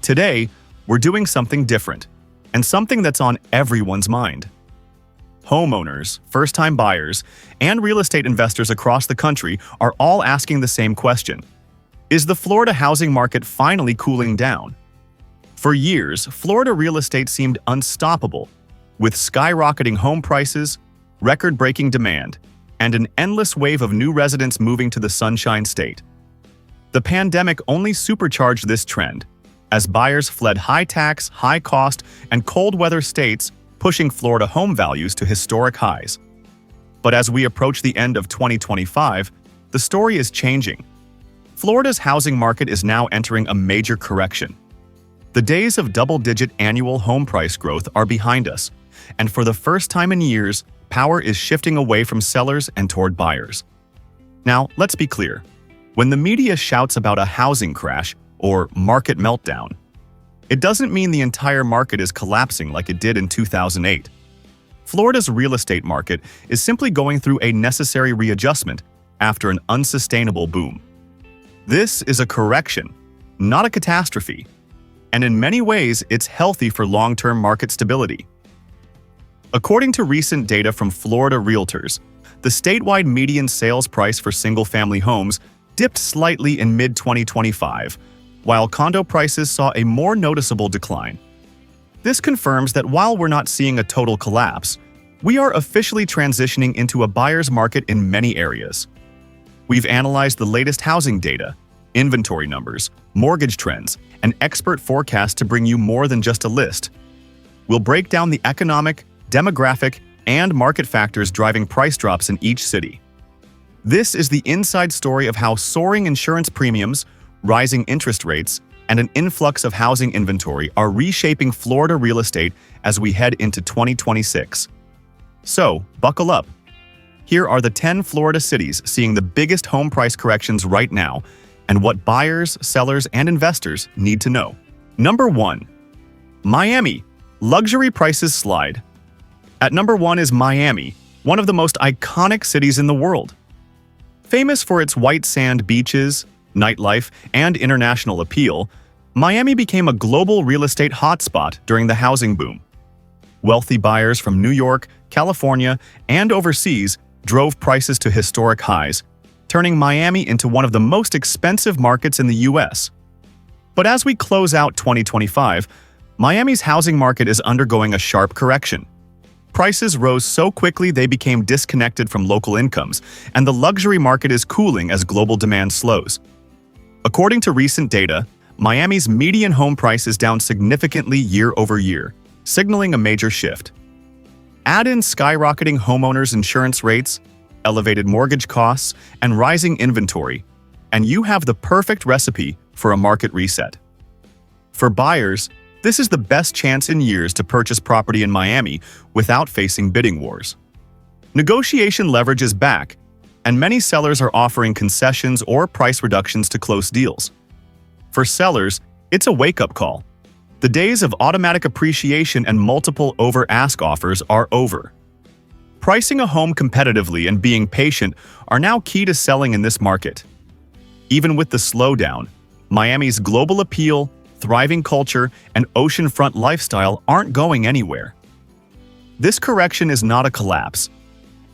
Today, we're doing something different, and something that's on everyone's mind. Homeowners, first-time buyers, and real estate investors across the country are all asking the same question. Is the Florida housing market finally cooling down? For years, Florida real estate seemed unstoppable, with skyrocketing home prices, record-breaking demand, and an endless wave of new residents moving to the Sunshine State. The pandemic only supercharged this trend, as buyers fled high-tax, high-cost, and cold-weather states, pushing Florida home values to historic highs. But as we approach the end of 2025, the story is changing. Florida's housing market is now entering a major correction. The days of double-digit annual home price growth are behind us, and for the first time in years, power is shifting away from sellers and toward buyers. Now, let's be clear. When the media shouts about a housing crash or market meltdown, it doesn't mean the entire market is collapsing like it did in 2008. Florida's real estate market is simply going through a necessary readjustment after an unsustainable boom. This is a correction, not a catastrophe, and in many ways, it's healthy for long-term market stability. According to recent data from Florida Realtors, the statewide median sales price for single-family homes dipped slightly in mid-2025, while condo prices saw a more noticeable decline. This confirms that while we're not seeing a total collapse, we are officially transitioning into a buyer's market in many areas. We've analyzed the latest housing data, inventory numbers, mortgage trends, and expert forecasts to bring you more than just a list. We'll break down the economic, demographic, and market factors driving price drops in each city. This is the inside story of how soaring insurance premiums, rising interest rates, and an influx of housing inventory are reshaping Florida real estate as we head into 2026. So, buckle up. Here are the 10 Florida cities seeing the biggest home price corrections right now, and what buyers, sellers, and investors need to know. Number 1. Miami. Luxury prices slide. At number 1 is Miami, one of the most iconic cities in the world. Famous for its white sand beaches, nightlife, and international appeal, Miami became a global real estate hotspot during the housing boom. Wealthy buyers from New York, California, and overseas drove prices to historic highs, turning Miami into one of the most expensive markets in the U.S. But as we close out 2025, Miami's housing market is undergoing a sharp correction. Prices rose so quickly they became disconnected from local incomes, and the luxury market is cooling as global demand slows. According to recent data, Miami's median home price is down significantly year over year, signaling a major shift. Add in skyrocketing homeowners' insurance rates, elevated mortgage costs, and rising inventory, and you have the perfect recipe for a market reset. For buyers, this is the best chance in years to purchase property in Miami without facing bidding wars. Negotiation leverage is back, and many sellers are offering concessions or price reductions to close deals. For sellers, it's a wake-up call. The days of automatic appreciation and multiple over-ask offers are over. Pricing a home competitively and being patient are now key to selling in this market. Even with the slowdown, Miami's global appeal, thriving culture, and oceanfront lifestyle aren't going anywhere. This correction is not a collapse.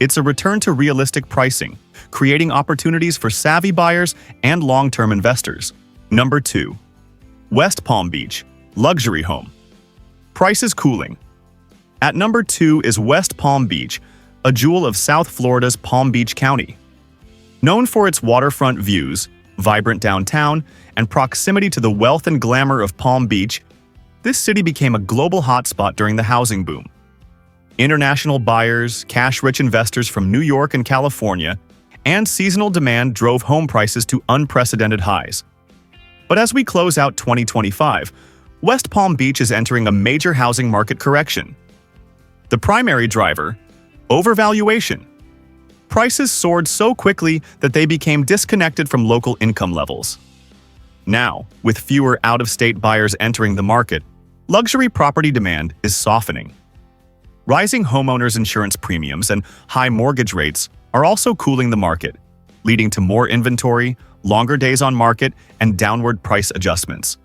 It's a return to realistic pricing, creating opportunities for savvy buyers and long-term investors. Number 2. West Palm Beach. Luxury home. Prices cooling. At number 2 is West Palm Beach, a jewel of South Florida's Palm Beach County. Known for its waterfront views, vibrant downtown, and proximity to the wealth and glamour of Palm Beach, this city became a global hotspot during the housing boom. International buyers, cash-rich investors from New York and California, and seasonal demand drove home prices to unprecedented highs. But as we close out 2025, West Palm Beach is entering a major housing market correction. The primary driver: overvaluation. Prices soared so quickly that they became disconnected from local income levels. Now, with fewer out-of-state buyers entering the market, luxury property demand is softening. Rising homeowners' insurance premiums and high mortgage rates are also cooling the market, leading to more inventory, longer days on market, and downward price adjustments.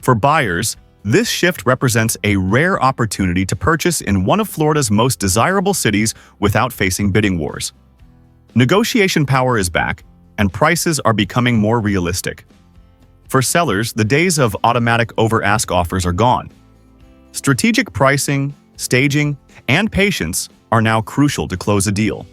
For buyers, this shift represents a rare opportunity to purchase in one of Florida's most desirable cities without facing bidding wars. Negotiation power is back, and prices are becoming more realistic. For sellers, the days of automatic over-ask offers are gone. Strategic pricing, staging, and patience are now crucial to close a deal.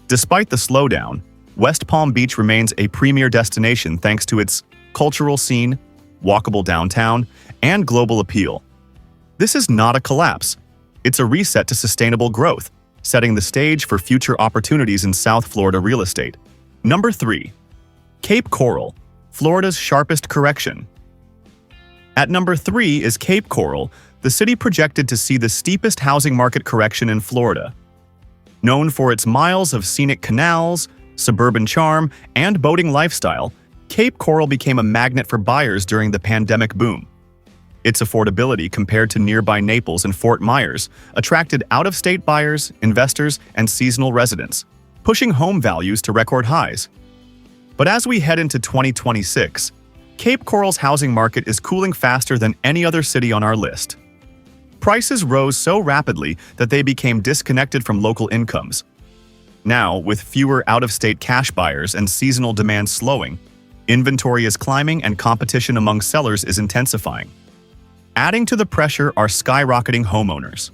Despite the slowdown, West Palm Beach remains a premier destination thanks to its cultural scene, walkable downtown, and global appeal. This is not a collapse. It's a reset to sustainable growth, setting the stage for future opportunities in South Florida real estate. Number 3. Cape Coral, Florida's sharpest correction. At number 3 is Cape Coral, the city projected to see the steepest housing market correction in Florida. Known for its miles of scenic canals, suburban charm, and boating lifestyle, Cape Coral became a magnet for buyers during the pandemic boom. Its affordability compared to nearby Naples and Fort Myers attracted out-of-state buyers, investors, and seasonal residents, pushing home values to record highs. But as we head into 2026, Cape Coral's housing market is cooling faster than any other city on our list. Prices rose so rapidly that they became disconnected from local incomes. Now, with fewer out-of-state cash buyers and seasonal demand slowing, inventory is climbing and competition among sellers is intensifying. Adding to the pressure are skyrocketing homeowners.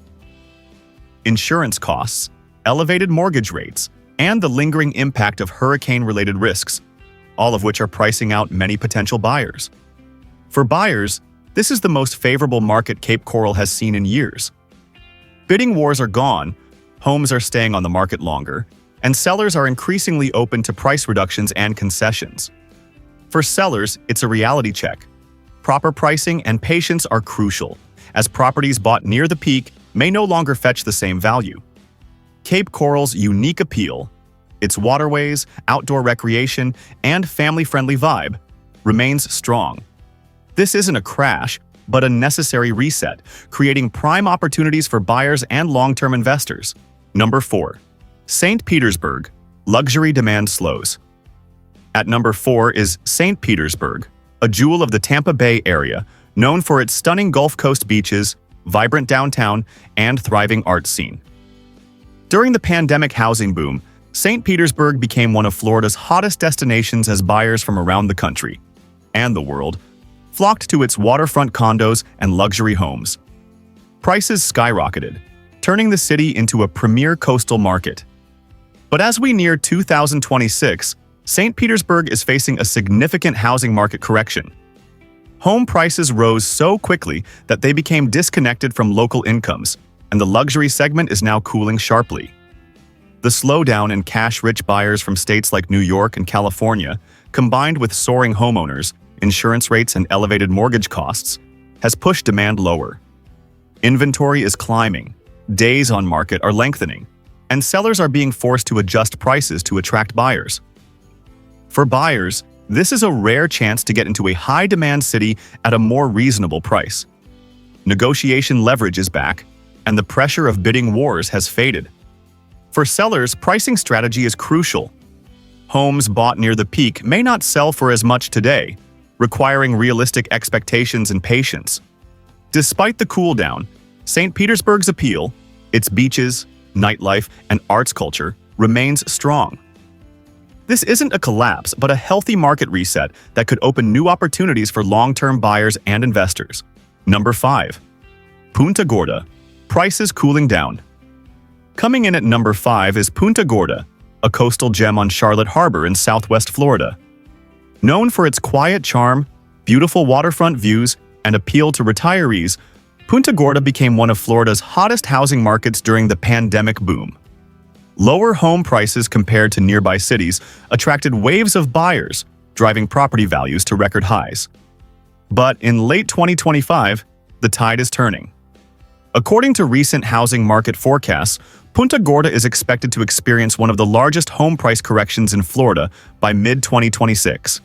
Insurance costs, elevated mortgage rates, and the lingering impact of hurricane-related risks, all of which are pricing out many potential buyers. For buyers, this is the most favorable market Cape Coral has seen in years. Bidding wars are gone, homes are staying on the market longer, and sellers are increasingly open to price reductions and concessions. For sellers, it's a reality check. Proper pricing and patience are crucial, as properties bought near the peak may no longer fetch the same value. Cape Coral's unique appeal, its waterways, outdoor recreation, and family-friendly vibe, remains strong. This isn't a crash, but a necessary reset, creating prime opportunities for buyers and long-term investors. Number 4. St. Petersburg, luxury demand slows. At number 4 is St. Petersburg, a jewel of the Tampa Bay area, known for its stunning Gulf Coast beaches, vibrant downtown, and thriving art scene. During the pandemic housing boom, St. Petersburg became one of Florida's hottest destinations as buyers from around the country and the world flocked to its waterfront condos and luxury homes. Prices skyrocketed, turning the city into a premier coastal market. But as we near 2026, St. Petersburg is facing a significant housing market correction. Home prices rose so quickly that they became disconnected from local incomes, and the luxury segment is now cooling sharply. The slowdown in cash-rich buyers from states like New York and California, combined with soaring homeowners, insurance rates, and elevated mortgage costs, has pushed demand lower. Inventory is climbing, days on market are lengthening, and sellers are being forced to adjust prices to attract buyers. For buyers, this is a rare chance to get into a high-demand city at a more reasonable price. Negotiation leverage is back, and the pressure of bidding wars has faded. For sellers, pricing strategy is crucial. Homes bought near the peak may not sell for as much today, requiring realistic expectations and patience. Despite the cool-down, St. Petersburg's appeal, its beaches, nightlife, and arts culture, remains strong. This isn't a collapse, but a healthy market reset that could open new opportunities for long-term buyers and investors. Number 5. Punta Gorda, prices cooling down. Coming in at number 5 is Punta Gorda, a coastal gem on Charlotte Harbor in southwest Florida. Known for its quiet charm, beautiful waterfront views, and appeal to retirees, Punta Gorda became one of Florida's hottest housing markets during the pandemic boom. Lower home prices compared to nearby cities attracted waves of buyers, driving property values to record highs. But in late 2025, the tide is turning. According to recent housing market forecasts, Punta Gorda is expected to experience one of the largest home price corrections in Florida by mid-2026.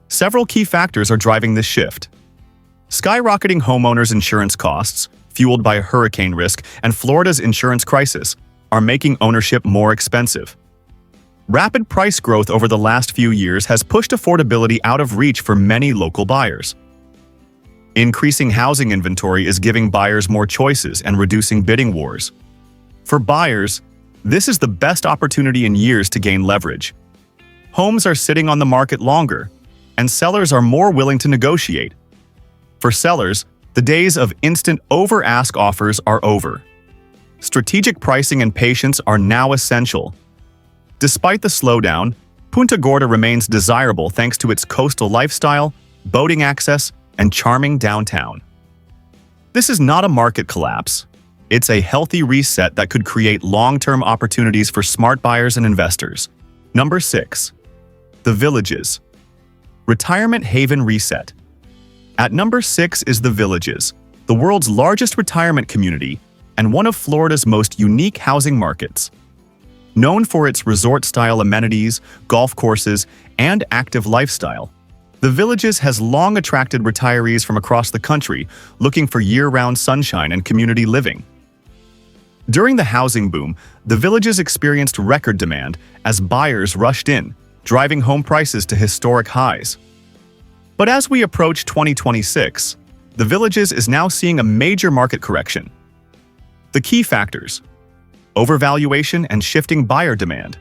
Several key factors are driving this shift. Skyrocketing homeowners' insurance costs, fueled by hurricane risk and Florida's insurance crisis, are making ownership more expensive. Rapid price growth over the last few years has pushed affordability out of reach for many local buyers. Increasing housing inventory is giving buyers more choices and reducing bidding wars. For buyers, this is the best opportunity in years to gain leverage. Homes are sitting on the market longer, and sellers are more willing to negotiate. For sellers, the days of instant over-ask offers are over. Strategic pricing and patience are now essential. Despite the slowdown, Punta Gorda remains desirable thanks to its coastal lifestyle, boating access, and charming downtown. This is not a market collapse. It's a healthy reset that could create long-term opportunities for smart buyers and investors. Number 6. The Villages. Retirement Haven Reset. At number 6 is The Villages, the world's largest retirement community and one of Florida's most unique housing markets. Known for its resort-style amenities, golf courses, and active lifestyle, The Villages has long attracted retirees from across the country looking for year-round sunshine and community living. During the housing boom, The Villages experienced record demand as buyers rushed in, driving home prices to historic highs. But as we approach 2026, The Villages is now seeing a major market correction. The key factors: overvaluation and shifting buyer demand.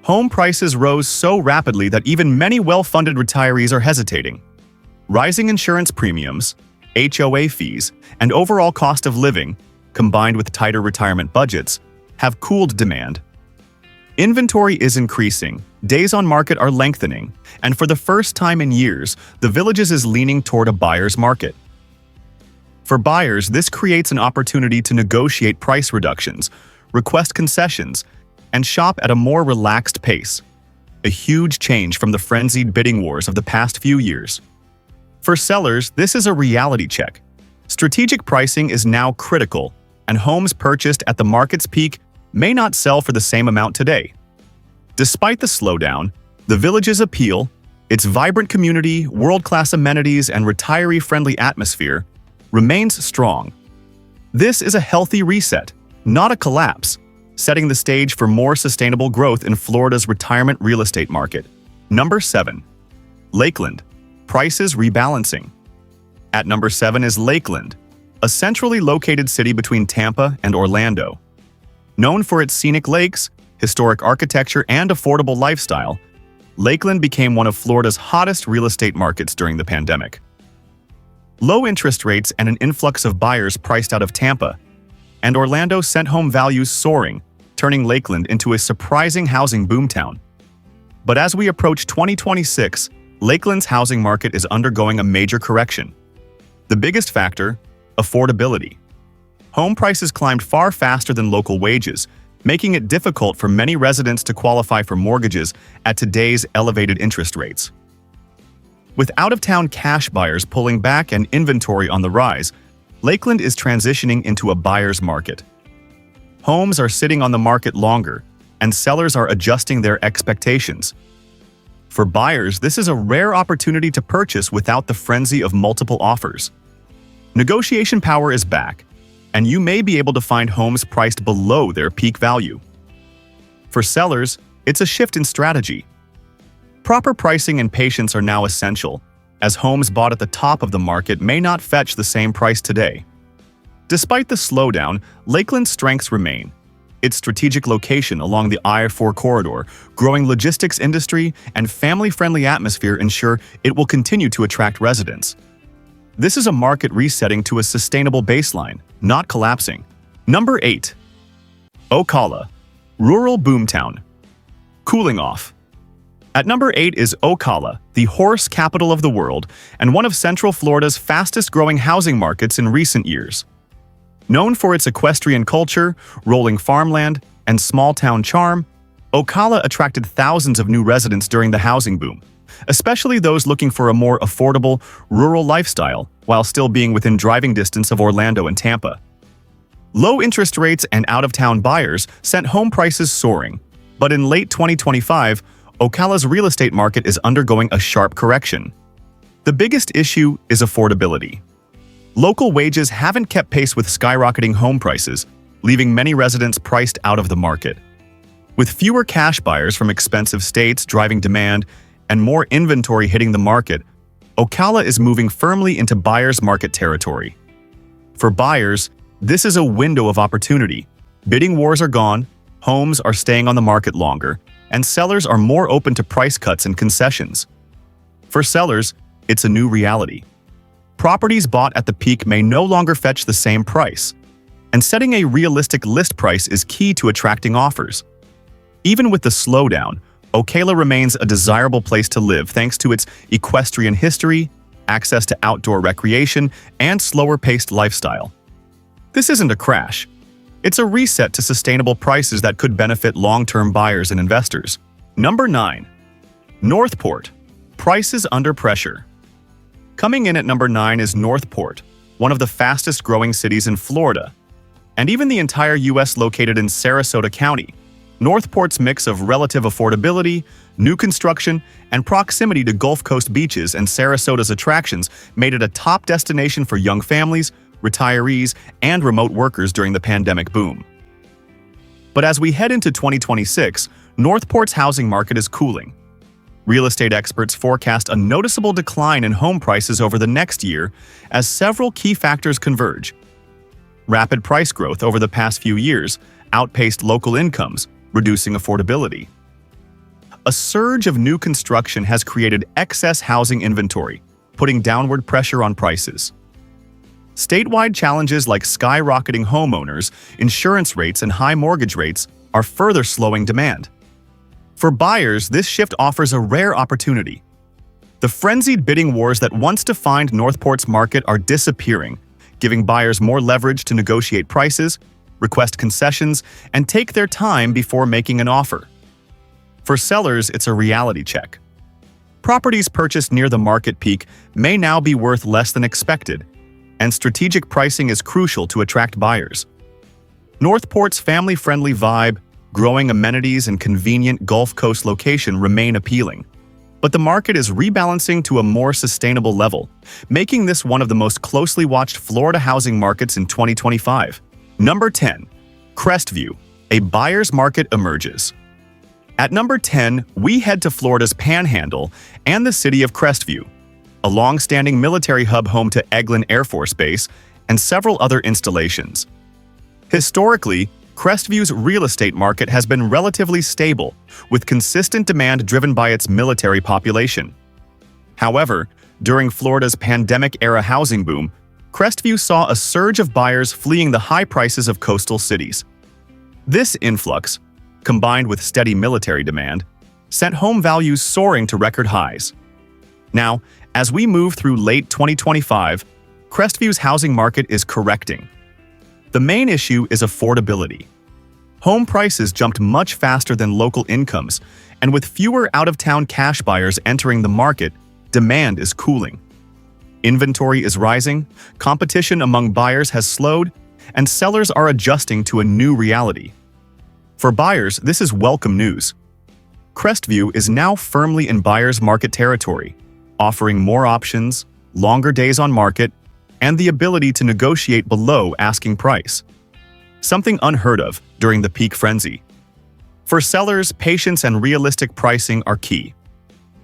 Home prices rose so rapidly that even many well-funded retirees are hesitating. Rising insurance premiums, HOA fees, and overall cost of living, combined with tighter retirement budgets, have cooled demand. Inventory is increasing, days on market are lengthening, and for the first time in years, The Villages is leaning toward a buyer's market. For buyers, this creates an opportunity to negotiate price reductions, request concessions, and shop at a more relaxed pace. A huge change from the frenzied bidding wars of the past few years. For sellers, this is a reality check. Strategic pricing is now critical, and homes purchased at the market's peak may not sell for the same amount today. Despite the slowdown, The Villages' appeal, its vibrant community, world-class amenities, and retiree-friendly atmosphere remains strong. This is a healthy reset, not a collapse, setting the stage for more sustainable growth in Florida's retirement real estate market. Number 7. Lakeland. Prices rebalancing. At number 7 is Lakeland, a centrally located city between Tampa and Orlando. Known for its scenic lakes, historic architecture, and affordable lifestyle, Lakeland became one of Florida's hottest real estate markets during the pandemic. Low interest rates and an influx of buyers priced out of Tampa and Orlando sent home values soaring, turning Lakeland into a surprising housing boomtown. But as we approach 2026, Lakeland's housing market is undergoing a major correction. The biggest factor: affordability. Home prices climbed far faster than local wages, making it difficult for many residents to qualify for mortgages at today's elevated interest rates. With out-of-town cash buyers pulling back and inventory on the rise, Lakeland is transitioning into a buyer's market. Homes are sitting on the market longer, and sellers are adjusting their expectations. For buyers, this is a rare opportunity to purchase without the frenzy of multiple offers. Negotiation power is back, and you may be able to find homes priced below their peak value. For sellers, it's a shift in strategy. Proper pricing and patience are now essential, as homes bought at the top of the market may not fetch the same price today. Despite the slowdown, Lakeland's strengths remain. Its strategic location along the I-4 corridor, growing logistics industry, and family-friendly atmosphere ensure it will continue to attract residents. This is a market resetting to a sustainable baseline, not collapsing. Number 8. Ocala, rural boomtown. Cooling off. At number 8 is Ocala, the horse capital of the world and one of Central Florida's fastest-growing housing markets in recent years. Known for its equestrian culture, rolling farmland, and small-town charm, Ocala attracted thousands of new residents during the housing boom, especially those looking for a more affordable, rural lifestyle while still being within driving distance of Orlando and Tampa. Low interest rates and out-of-town buyers sent home prices soaring, but in late 2025, Ocala's real estate market is undergoing a sharp correction. The biggest issue is affordability. Local wages haven't kept pace with skyrocketing home prices, leaving many residents priced out of the market. With fewer cash buyers from expensive states driving demand and more inventory hitting the market, Ocala is moving firmly into buyer's market territory. For buyers, this is a window of opportunity. Bidding wars are gone, homes are staying on the market longer, and sellers are more open to price cuts and concessions. For sellers, it's a new reality. Properties bought at the peak may no longer fetch the same price, and setting a realistic list price is key to attracting offers. Even with the slowdown, Ocala remains a desirable place to live thanks to its equestrian history, access to outdoor recreation, and slower-paced lifestyle. This isn't a crash. It's a reset to sustainable prices that could benefit long-term buyers and investors. Number 9. Northport. Prices under pressure. Coming in at number 9 is Northport, one of the fastest-growing cities in Florida, and even the entire U.S. located in Sarasota County. Northport's mix of relative affordability, new construction, and proximity to Gulf Coast beaches and Sarasota's attractions made it a top destination for young families, retirees, and remote workers during the pandemic boom. But as we head into 2026, Northport's housing market is cooling. Real estate experts forecast a noticeable decline in home prices over the next year as several key factors converge. Rapid price growth over the past few years outpaced local incomes, reducing affordability. A surge of new construction has created excess housing inventory, putting downward pressure on prices. Statewide challenges like skyrocketing homeowners, insurance rates, and high mortgage rates are further slowing demand. For buyers, this shift offers a rare opportunity. The frenzied bidding wars that once defined Northport's market are disappearing, giving buyers more leverage to negotiate prices, request concessions, and take their time before making an offer. For sellers, it's a reality check. Properties purchased near the market peak may now be worth less than expected, and strategic pricing is crucial to attract buyers. Northport's family-friendly vibe, growing amenities, and convenient Gulf Coast location remain appealing. But the market is rebalancing to a more sustainable level, making this one of the most closely watched Florida housing markets in 2025. Number 10. Crestview, a buyer's market emerges. At number 10, we head to Florida's Panhandle and the city of Crestview, a long-standing military hub home to Eglin Air Force Base and several other installations. Historically, Crestview's real estate market has been relatively stable, with consistent demand driven by its military population. However, during Florida's pandemic-era housing boom, Crestview saw a surge of buyers fleeing the high prices of coastal cities. This influx, combined with steady military demand, sent home values soaring to record highs. Now, as we move through late 2025, Crestview's housing market is correcting. The main issue is affordability. Home prices jumped much faster than local incomes, and with fewer out-of-town cash buyers entering the market, demand is cooling. Inventory is rising, competition among buyers has slowed, and sellers are adjusting to a new reality. For buyers, this is welcome news. Crestview is now firmly in buyer's market territory, offering more options, longer days on market, and the ability to negotiate below asking price. Something unheard of during the peak frenzy. For sellers, patience and realistic pricing are key.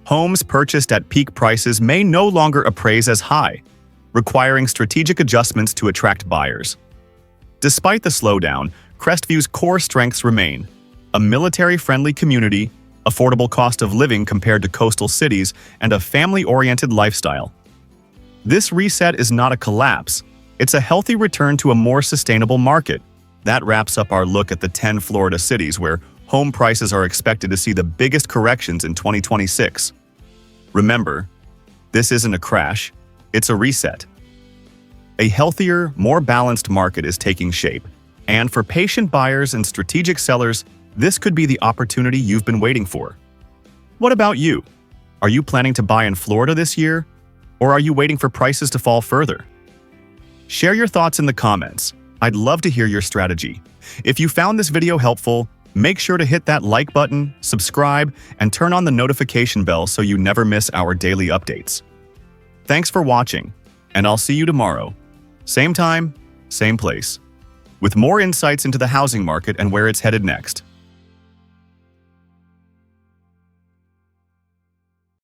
Homes purchased at peak prices may no longer appraise as high, requiring strategic adjustments to attract buyers. Despite the slowdown, Crestview's core strengths remain: a military-friendly community, affordable cost of living compared to coastal cities, and a family-oriented lifestyle. This reset is not a collapse, it's a healthy return to a more sustainable market. That wraps up our look at the 10 Florida cities where home prices are expected to see the biggest corrections in 2026. Remember, this isn't a crash, it's a reset. A healthier, more balanced market is taking shape, and for patient buyers and strategic sellers, this could be the opportunity you've been waiting for. What about you? Are you planning to buy in Florida this year? Or are you waiting for prices to fall further? Share your thoughts in the comments. I'd love to hear your strategy. If you found this video helpful, make sure to hit that like button, subscribe, and turn on the notification bell so you never miss our daily updates. Thanks for watching, and I'll see you tomorrow. Same time, same place, with more insights into the housing market and where it's headed next.